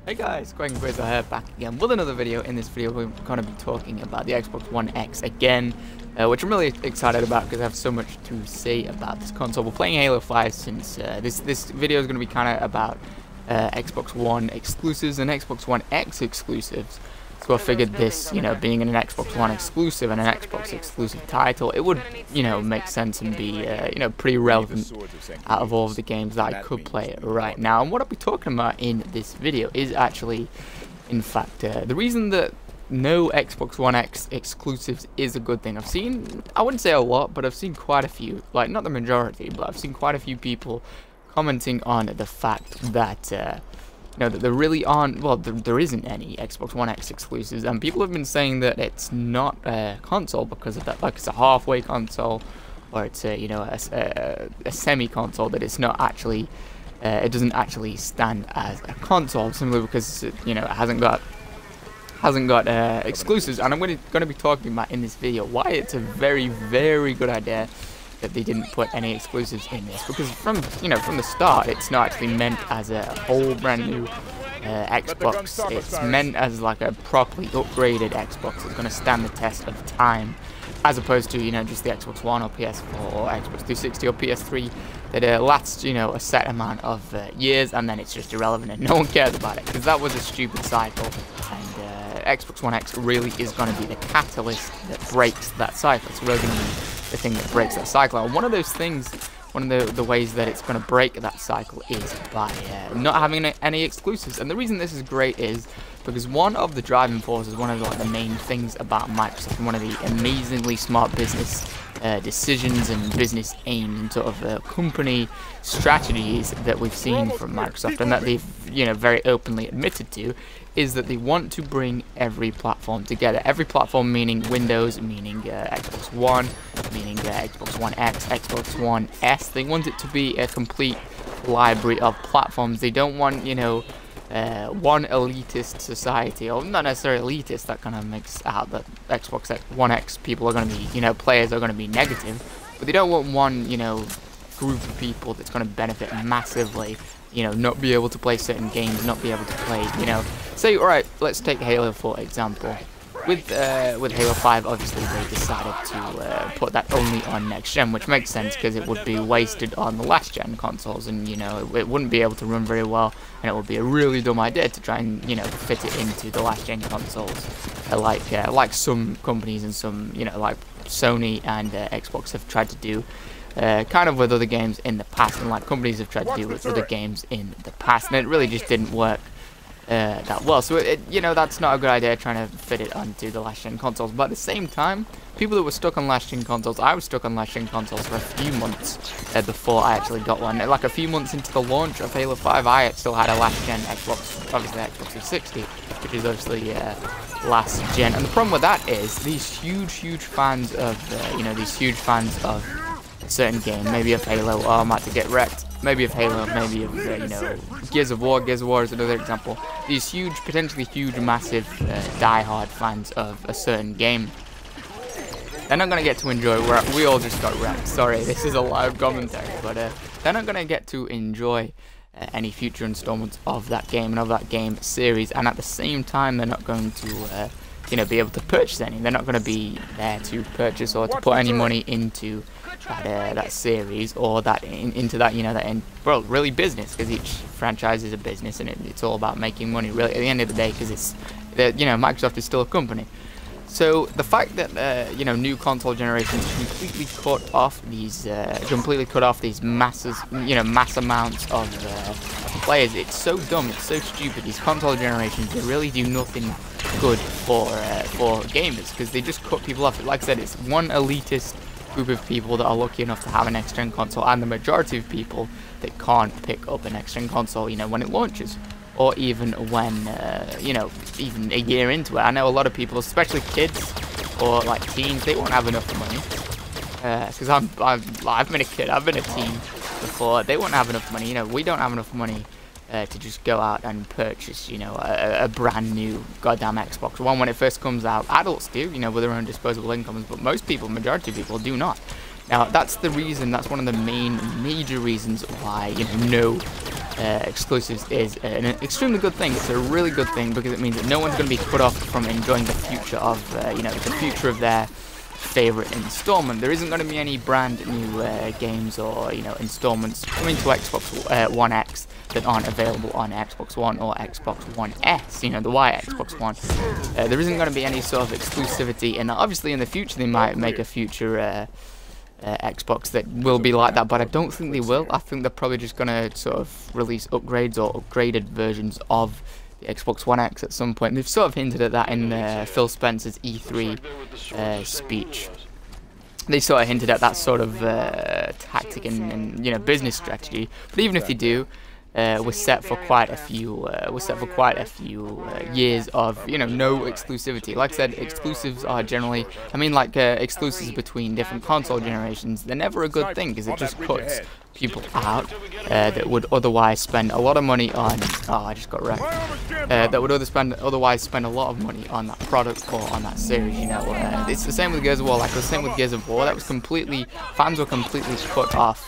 Hey guys, Quiz here back again with another video. In this video we're going to be talking about the Xbox One X again, which I'm really excited about because I have so much to say about this console. We're playing Halo 5 since this video is going to be kind of about Xbox One exclusives and Xbox One X exclusives. So I figured this, being an Xbox One exclusive and an Xbox exclusive title, it would, make sense and be, pretty relevant out of all of the games that I could play right now. And what I'll be talking about in this video is actually, in fact, the reason that no Xbox One X exclusives is a good thing. I've seen, I wouldn't say a lot, but I've seen quite a few, like not the majority, but I've seen quite a few people commenting on the fact that, that there really aren't, well, there isn't any Xbox One X exclusives, and people have been saying that it's not a console because of that, like it's a halfway console, or it's a semi-console, that it's not actually, it doesn't actually stand as a console simply because it hasn't got exclusives. And I'm going to be talking about in this video why it's a very, very good idea that they didn't put any exclusives in this, because from the start it's not actually meant as a whole brand new Xbox. It's meant as like a properly upgraded Xbox that's going to stand the test of time, as opposed to just the Xbox One or PS4 or Xbox 360 or PS3 that lasts a set amount of years and then it's just irrelevant and no one cares about it, because that was a stupid cycle. And Xbox One X really is going to be the catalyst that breaks that cycle. It's really going to be the thing that breaks that cycle. And one of those things, one of the ways that it's going to break that cycle is by not having any exclusives. And the reason this is great is because one of the driving forces, one of the main things about Microsoft, and one of the amazingly smart business decisions and business aims and sort of company strategies that we've seen from Microsoft, and that they've very openly admitted to, is that they want to bring every platform together. Every platform meaning Windows, meaning Xbox One, meaning Xbox One X, Xbox One S. They want it to be a complete library of platforms. They don't want one elitist society, or not necessarily elitist. That kind of makes out that Xbox One X people are going to be, players are going to be negative, but they don't want one, group of people that's going to benefit massively, not be able to play certain games, not be able to play, say, alright, let's take Halo for example. With Halo 5, obviously they decided to put that only on next gen, which makes sense because it would be wasted on the last gen consoles, and it wouldn't be able to run very well, and it would be a really dumb idea to try and fit it into the last gen consoles, like some companies and some like Sony and Xbox have tried to do. Kind of with other games in the past, and like companies have tried to do with other games in the past, and it really just didn't work that well. So that's not a good idea, trying to fit it onto the last gen consoles. But at the same time, people that were stuck on last gen consoles, I was stuck on last gen consoles for a few months before I actually got one. Like a few months into the launch of Halo 5, I still had a last gen Xbox, obviously Xbox 360, which is obviously last gen. And the problem with that is these huge fans of certain game, maybe of Halo, oh, I'm about to get wrecked, maybe of Halo, maybe of Gears of War is another example. These potentially huge, massive, die-hard fans of a certain game, they're not going to get to enjoy, we all just got wrecked, sorry, this is a live commentary, but they're not going to get to enjoy any future installments of that game and of that game series, and at the same time they're not going to be able to purchase any. They're not going to be there to purchase or to put any money into that series, or into that well, really business, because each franchise is a business, and it's all about making money really at the end of the day, because it's Microsoft is still a company. So the fact that new console generations completely cut off these mass amounts of players, it's so dumb, it's so stupid. These console generations, they really do nothing good for gamers, because they just cut people off. Like I said, it's one elitist group of people that are lucky enough to have a next gen console, and the majority of people that can't pick up a next gen console when it launches, or even when even a year into it. I know a lot of people, especially kids or like teens, they won't have enough money, because I've been a kid, I've been a teen before. They won't have enough money. We don't have enough money to just go out and purchase, a brand new goddamn Xbox One when it first comes out. Adults do, with their own disposable incomes, but most people, majority of people, do not. Now, that's the reason, that's one of the major reasons why, no exclusives is an extremely good thing. It's a really good thing because it means that no one's going to be cut off from enjoying the future of, the future of their favorite installment. There isn't going to be any brand new games or, installments coming to Xbox One X that aren't available on Xbox One or Xbox One S, the Y Xbox One. There isn't going to be any sort of exclusivity, and obviously in the future they might make a future Xbox that will be like that, but I don't think they will. I think they're probably just going to sort of release upgrades or upgraded versions of the Xbox One X at some point. They've sort of hinted at that in Phil Spencer's E3 speech. They sort of hinted at that sort of tactic and business strategy. But even if they do, we're set for quite a few years of no exclusivity. Like I said, exclusives are generally, exclusives between different console generations. They're never a good thing because it just cuts people out that would otherwise spend a lot of money on. Oh, I just got wrecked. That would otherwise spend a lot of money on that product or on that series. It's the same with Gears of War. Like it was the same with Gears of War. That was fans were completely cut off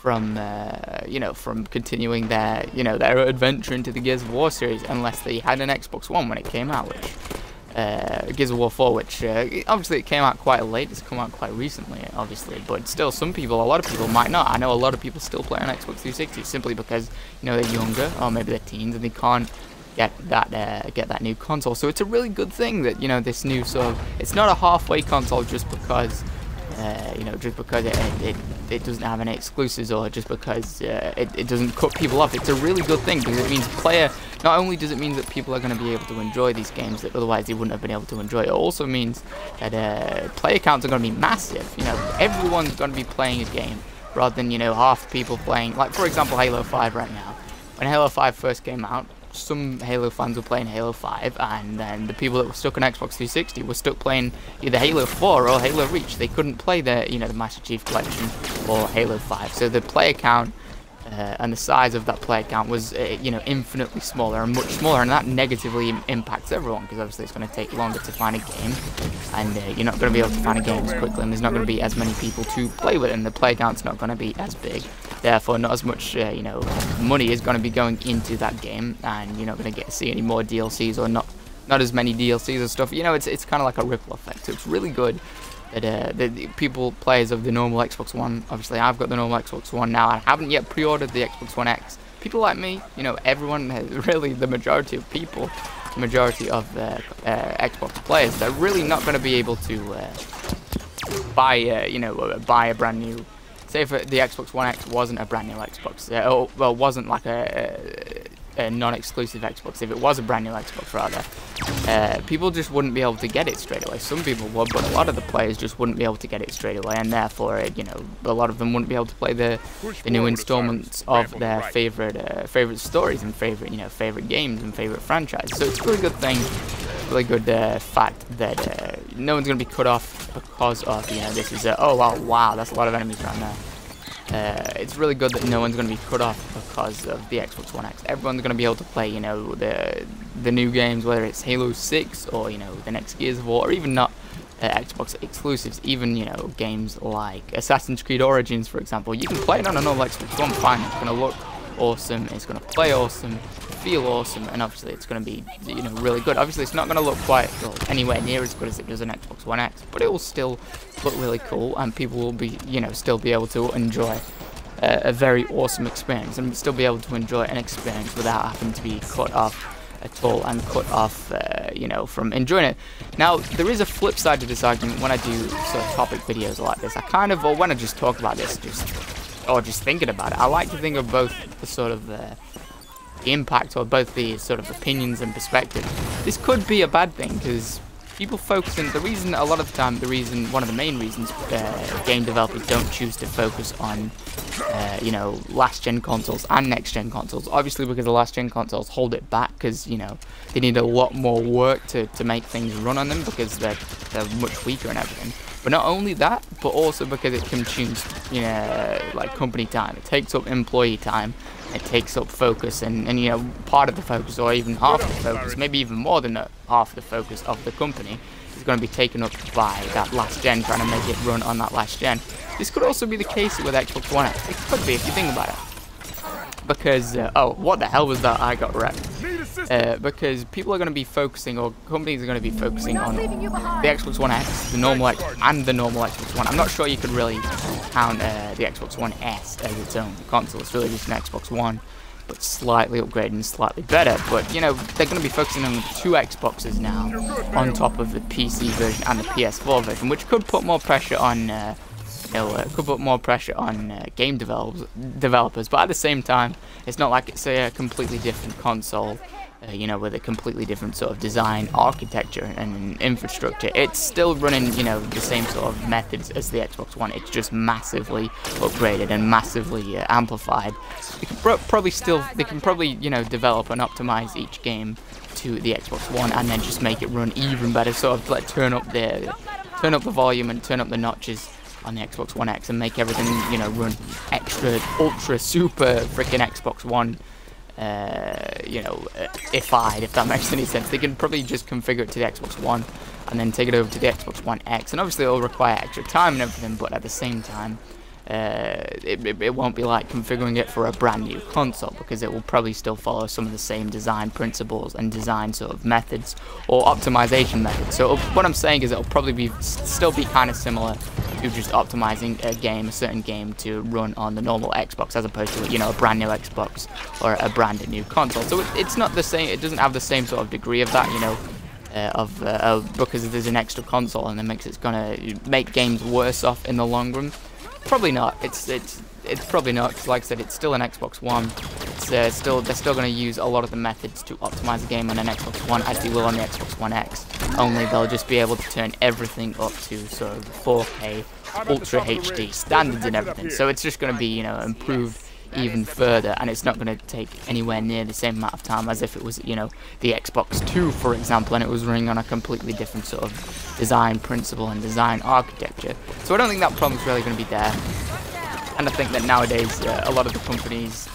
from from continuing their their adventure into the Gears of War series unless they had an Xbox One when it came out, which Gears of War 4, which obviously it came out quite late. It's come out quite recently, obviously, but still, a lot of people might not. I know a lot of people still play on Xbox 360 simply because they're younger or maybe they're teens and they can't get that new console. So it's a really good thing that this new sort of, it's not a halfway console just because it doesn't have any exclusives or just because it doesn't cut people off. It's a really good thing because it means not only does it mean that people are going to be able to enjoy these games that otherwise they wouldn't have been able to enjoy, it also means that player counts are going to be massive. Everyone's going to be playing a game rather than half the people playing. Like for example, Halo 5 right now. When Halo 5 first came out, some Halo fans were playing Halo 5, and then the people that were stuck on Xbox 360 were stuck playing either Halo 4 or Halo Reach. They couldn't play the the Master Chief Collection or Halo 5. So the player count and the size of that player count was infinitely smaller and much smaller, and that negatively impacts everyone because obviously it's going to take longer to find a game, and you're not going to be able to find a game as quickly, and there's not going to be as many people to play with, and the player count's not going to be as big. Therefore, not as much money is going to be going into that game, and you're not going to get to see any more DLCs or not as many DLCs or stuff. It's kind of like a ripple effect. So it's really good that the players of the normal Xbox One, obviously I've got the normal Xbox One now. I haven't yet pre-ordered the Xbox One X. People like me, everyone, really the majority of people, the majority of Xbox players, they're really not going to be able to buy a brand new. Say if the Xbox One X wasn't a brand new Xbox, wasn't like a non-exclusive Xbox. If it was a brand new Xbox, rather, people just wouldn't be able to get it straight away. Some people would, but a lot of the players just wouldn't be able to get it straight away, and therefore, a lot of them wouldn't be able to play the new installments of their favorite stories and favorite games and favorite franchises. So it's a really good thing. Really good fact that no one's going to be cut off because of this is oh wow, that's a lot of enemies around there. It's really good that no one's going to be cut off because of the Xbox One X. Everyone's going to be able to play the new games, whether it's Halo 6 or the next Gears of War, or even not Xbox exclusives, even games like Assassin's Creed Origins, for example. You can play it on a normal Xbox One fine. It's going to look awesome, it's going to play awesome, feel awesome, and obviously it's going to be really good. Obviously it's not going to look anywhere near as good as it does on Xbox One X, but it will still look really cool, and people will be still be able to enjoy a very awesome experience, and still be able to enjoy an experience without having to be cut off at all and cut off from enjoying it. Now there is a flip side to this argument. When I do sort of topic videos like this, or when I just talk about this, just thinking about it, I like to think of both the sort of the impact or both the sort of opinions and perspectives. This could be a bad thing because people focus on one of the main reasons game developers don't choose to focus on last gen consoles and next gen consoles, obviously because the last gen consoles hold it back because they need a lot more work to make things run on them because they're much weaker and everything. But not only that, but also because it consumes like company time. It takes up employee time. It takes up focus, and part of the focus, or even half the focus, maybe even more than half the focus of the company is going to be taken up by that last gen, trying to make it run on that last gen. This could also be the case with Xbox One X. It could be if you think about it. because oh, what the hell was that? I got wrecked. Because people are going to be focusing, or companies are going to be focusing on the Xbox One X, the normal X, and the normal Xbox One. I'm not sure you could really count the Xbox One S as its own console. It's really just an Xbox One, but slightly upgraded and slightly better. But you know, they're going to be focusing on 2 Xboxes now, on top of the PC version and the PS4 version, which could put more pressure on game developers, but at the same time, it's not like it's a completely different console, you know, with a completely different sort of design, architecture, and infrastructure. It's still running, you know, the same sort of methods as the Xbox One. It's just massively upgraded and massively amplified. They can probably, you know, develop and optimize each game to the Xbox One, and then just make it run even better. Sort of like turn up the volume and turn up the notches on the Xbox One X and make everything, you know, run extra, ultra, super freaking Xbox One, if that makes any sense. They can probably just configure it to the Xbox One and then take it over to the Xbox One X, and obviously it'll require extra time and everything, but at the same time, it won't be like configuring it for a brand new console, because it will probably still follow some of the same design principles and design sort of methods or optimization methods. So what I'm saying is it'll probably still be kind of similar to just optimizing a certain game to run on the normal Xbox, as opposed to, you know, a brand new Xbox or a brand new console. So it's not the same. It doesn't have the same sort of degree of that, you know, because there's an extra console, and it makes it's gonna make games worse off in the long run. Probably not. It's probably not, because like I said, it's still an Xbox One. They're still going to use a lot of the methods to optimize the game on an Xbox One as they will on the Xbox One X. Only they'll just be able to turn everything up to sort of 4K, Ultra HD standards and everything. So it's just going to be, you know, improved even further, and it's not going to take anywhere near the same amount of time as if it was, you know, the Xbox 2, for example, and it was running on a completely different sort of design principle and design architecture. So I don't think that problem's really going to be there. And I think that nowadays, a lot of the companies,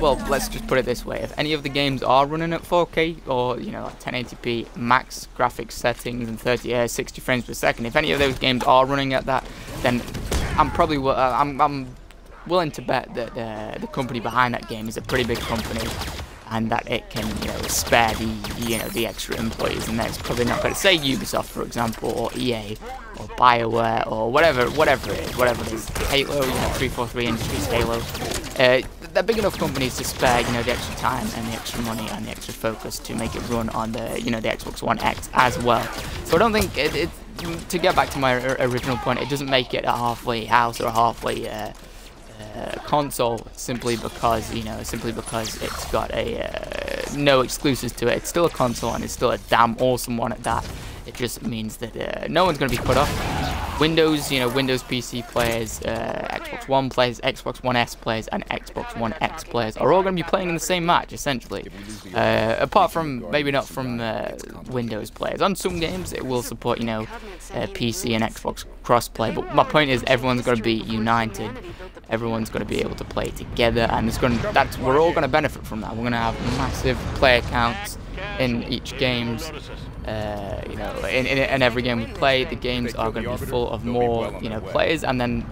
well, let's just put it this way: if any of the games are running at 4K or, you know, like 1080p max graphics settings and 60 frames per second, if any of those games are running at that, then I'm willing to bet that the company behind that game is a pretty big company, and that it can, you know, spare the extra employees, and that it's probably not going to, say Ubisoft, for example, or EA, or BioWare, or whatever it is, Halo, you know, 343 Industries, Halo. They're big enough companies to spare, you know, the extra time and the extra money and the extra focus to make it run on the, you know, the Xbox One X as well. So I don't think to get back to my original point, it doesn't make it a halfway house or a halfway console simply because it's got no exclusives to it. It's still a console, and it's still a damn awesome one at that. It just means that no one's going to be cut off. Windows, you know, Windows PC players, Xbox One players, Xbox One S players, and Xbox One X players are all going to be playing in the same match, essentially. Apart from, maybe not from Windows players. On some games, it will support, you know, PC and Xbox crossplay, but my point is everyone's going to be united. Everyone's going to be able to play together, and we're all going to benefit from that. We're going to have massive player counts in each games. You know, in every game we play, the games are going to be full of more, you know, players, and then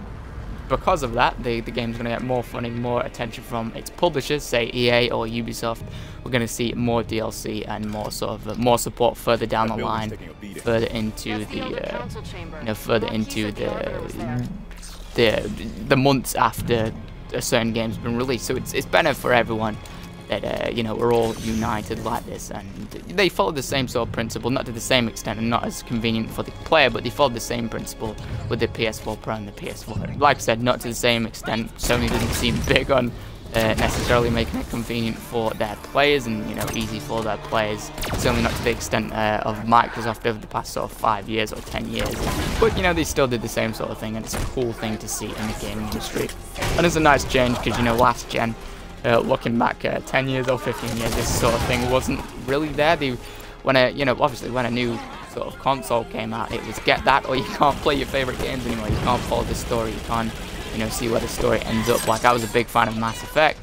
because of that, the game's going to get more funding, more attention from its publishers, say EA or Ubisoft. We're going to see more DLC and more sort of more support further down the line, further into the months after a certain game's been released. So it's better for everyone that you know, we're all united like this, and they follow the same sort of principle, not to the same extent and not as convenient for the player, but they follow the same principle with the PS4 Pro and the PS4. Like I said, not to the same extent. Sony doesn't seem big on necessarily making it convenient for their players and, you know, easy for their players. Certainly not to the extent of Microsoft over the past sort of 5 years or 10 years. But, you know, they still did the same sort of thing, and it's a cool thing to see in the gaming industry. And it's a nice change because, you know, last gen, looking back 10 years or 15 years, this sort of thing wasn't really there. Obviously when a new sort of console came out, it was get that or you can't play your favorite games anymore. You can't follow the story. You can't, you know, see where the story ends up. Like, I was a big fan of Mass Effect.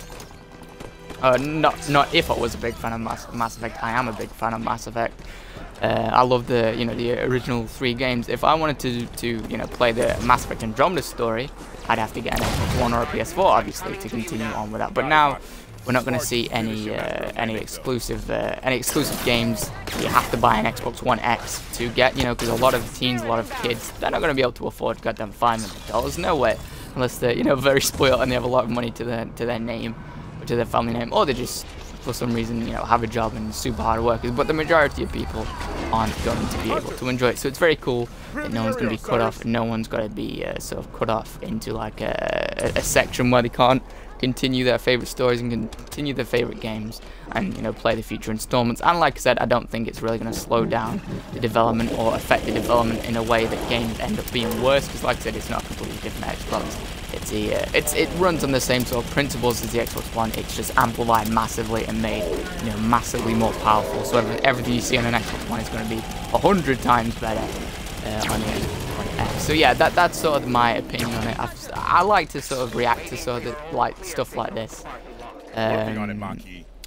Not if I was a big fan of Mass Effect. I am a big fan of Mass Effect. I love the the original 3 games. If I wanted to play the Mass Effect Andromeda story, I'd have to get an Xbox One or a PS4 obviously to continue on with that. But now we're not going to see any exclusive games. You have to buy an Xbox One X to get, because a lot of teens, a lot of kids, they're not going to be able to afford goddamn $500. No way, unless they're very spoiled and they have a lot of money to their name or to their family name, or they just for some reason have a job and super hard workers. But the majority of people aren't going to be able to enjoy it. So it's very cool that no one's going to be cut off, and no one's got to be sort of cut off into like a section where they can't continue their favorite stories and continue their favorite games and play the future installments. And like I said, I don't think it's really going to slow down the development or affect the development in a way that games end up being worse, because like I said, it's not a completely different Xbox. It runs on the same sort of principles as the Xbox One. It's just amplified massively and made massively more powerful. So everything you see on an Xbox One is going to be 100 times better on the X. So yeah, that's sort of my opinion on it. I like to sort of react to sort of stuff like this,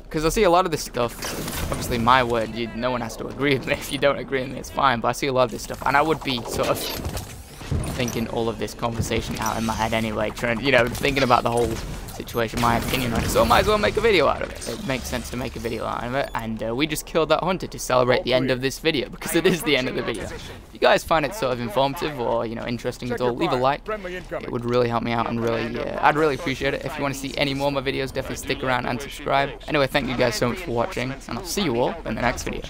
because I see a lot of this stuff. Obviously, my word, no one has to agree with me. If you don't agree with me, it's fine. But I see a lot of this stuff, and I would be sort of thinking all of this conversation out in my head anyway, trying, thinking about the whole situation, my opinion on it. So I might as well make a video out of it. It makes sense to make a video out of it, and we just killed that hunter to celebrate the end of this video, because it is the end of the video. If you guys find it sort of informative or interesting at all, leave a like. It would really help me out, and I'd really appreciate it. If you want to see any more of my videos, definitely stick around and subscribe. Anyway, thank you guys so much for watching, and I'll see you all in the next video.